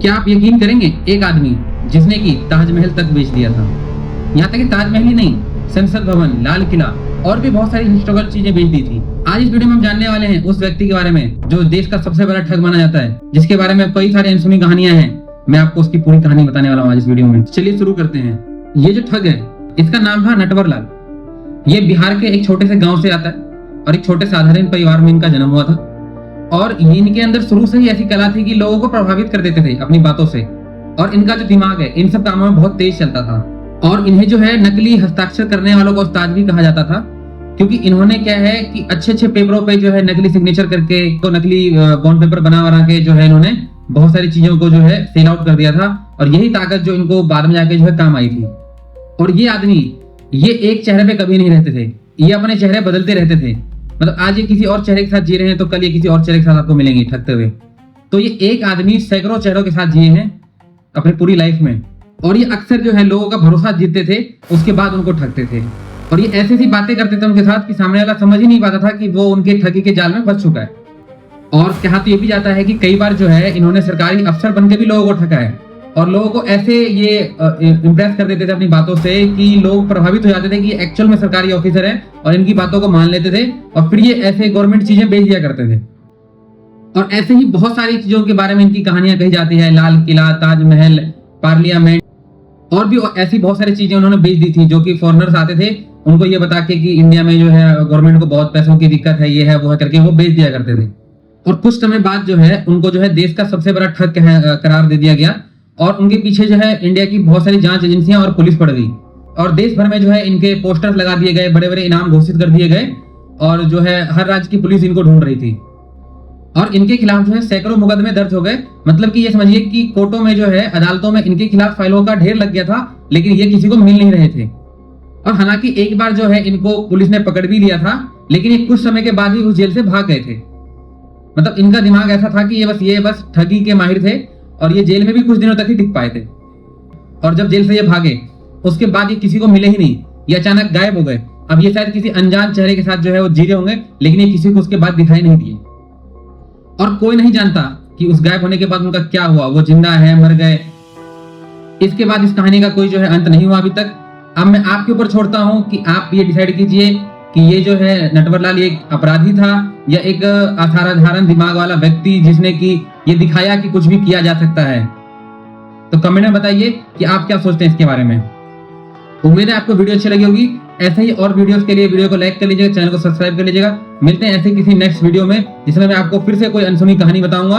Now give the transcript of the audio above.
क्या आप यकीन करेंगे, एक आदमी जिसने कि ताजमहल तक बेच दिया था। यहाँ तक कि ताजमहल ही नहीं, संसद भवन, लाल किला और भी बहुत सारी हिस्टोरिकल चीजें बेच दी थी। आज इस वीडियो में हम जानने वाले हैं उस व्यक्ति के बारे में जो देश का सबसे बड़ा ठग माना जाता है, जिसके बारे में कई सारी अनसुनी कहानियां हैं। मैं आपको उसकी पूरी कहानी बताने वाला हूँ आज इस वीडियो में। चलिए शुरू करते हैं। ये जो ठग है, इसका नाम था नटवर लाल। ये बिहार के एक छोटे से गांव से आता है और एक छोटे साधारण परिवार में इनका जन्म हुआ था। और इनके अंदर शुरू से ही ऐसी कला थी कि लोगों को प्रभावित कर देते थे अपनी बातों से। और इनका जो दिमाग है इन सब कामों में बहुत तेज चलता था। और इन्हें जो है नकली हस्ताक्षर करने वालों को उस्ताद भी कहा जाता था, क्योंकि इन्होंने क्या है कि अच्छे अच्छे पेपरों पे जो है नकली सिग्नेचर करके तो नकली बॉन्ड पेपर बना के जो है इन्होंने बहुत सारी चीजों को जो है सेल आउट कर दिया था। और यही ताकत जो इनको बाद में जाके जो है काम आई थी। और ये आदमी ये एक चेहरे पे कभी नहीं रहते थे, ये अपने चेहरे बदलते रहते थे। मतलब आज ये किसी और चेहरे के साथ जी रहे हैं तो कल ये किसी और चेहरे के साथ आपको मिलेंगे ठगते हुए। तो ये एक आदमी सैकड़ों चेहरों के साथ जिए हैं अपनी पूरी लाइफ में। और ये अक्सर जो है लोगों का भरोसा जीतते थे, उसके बाद उनको ठगते थे। और ये ऐसी ऐसी बातें करते थे उनके साथ कि सामने वाला समझ ही नहीं पाता था कि वो उनके ठगी के जाल में फंस चुका है। और कहा तो ये भी जाता है कि कई बार जो है इन्होंने सरकारी अफसर बनकर भी लोगों को ठगा है। और लोगों को ऐसे ये इम्प्रेस कर देते थे अपनी बातों से कि लोग प्रभावित हो जाते थे कि एक्चुअल में सरकारी ऑफिसर है और इनकी बातों को मान लेते थे। और फिर ये ऐसे गवर्नमेंट चीजें बेच दिया करते थे। और ऐसे ही बहुत सारी चीजों के बारे में इनकी कहानियां कही जाती है। लाल किला, ताजमहल, पार्लियामेंट और भी ऐसी बहुत सारी चीजें उन्होंने बेच दी थी, जो कि फॉरेनर्स आते थे उनको ये बता के कि इंडिया में जो है गवर्नमेंट को बहुत पैसों की दिक्कत है, ये है वो है करके वो बेच दिया करते थे। और कुछ समय बाद जो है उनको जो है देश का सबसे बड़ा ठग करार दे दिया गया। और उनके पीछे जो है इंडिया की बहुत सारी जांच एजेंसियां और पुलिस पड़ गई। और देश भर में जो है इनके पोस्टर्स लगा दिए गए, बड़े बड़े इनाम घोषित कर दिए गए। और जो है हर राज्य की पुलिस इनको ढूंढ रही थी। और इनके खिलाफ जो है सैकड़ों मुकदमे दर्ज हो गए। मतलब कि ये समझिए कि कोर्टों में जो है अदालतों में इनके खिलाफ फाइलों का ढेर लग गया था, लेकिन ये किसी को मिल नहीं रहे थे। और हालांकि एक बार जो है इनको पुलिस ने पकड़ भी लिया था, लेकिन ये कुछ समय के बाद ही उस जेल से भाग गए थे। मतलब इनका दिमाग ऐसा था कि ये बस ठगी के माहिर थे और ये जेल में भी कुछ दिनों तक ही टिक पाए थे। और जब जेल से ये भागे उसके बाद ये किसी को मिले ही नहीं, ये अचानक गायब हो गए। अब ये शायद किसी अनजान चेहरे के साथ जो है वो जी रहे होंगे, लेकिन ये किसी को उसके बाद दिखाई नहीं दिए। और कोई नहीं जानता कि उस गायब होने के बाद उनका क्या हुआ, वो जिंदा है, मर गए। इसके बाद इस कहानी का कोई जो है अंत नहीं हुआ अभी तक। अब मैं आपके ऊपर छोड़ता हूं कि आप ये डिसाइड कीजिए कि ये जो है नटवर लाल एक अपराधी था या एक असाधारण दिमाग वाला व्यक्ति जिसने कि ये दिखाया कि कुछ भी किया जा सकता है। तो कमेंट में बताइए कि आप क्या सोचते हैं इसके बारे में। उम्मीद है आपको वीडियो अच्छी लगी होगी। ऐसे ही और वीडियोस के लिए वीडियो को लाइक कर लीजिएगा, चैनल को सब्सक्राइब कर लीजिएगा। मिलते हैं ऐसे किसी नेक्स्ट वीडियो में जिसमें मैं आपको फिर से कोई अनसुनी कहानी बताऊंगा।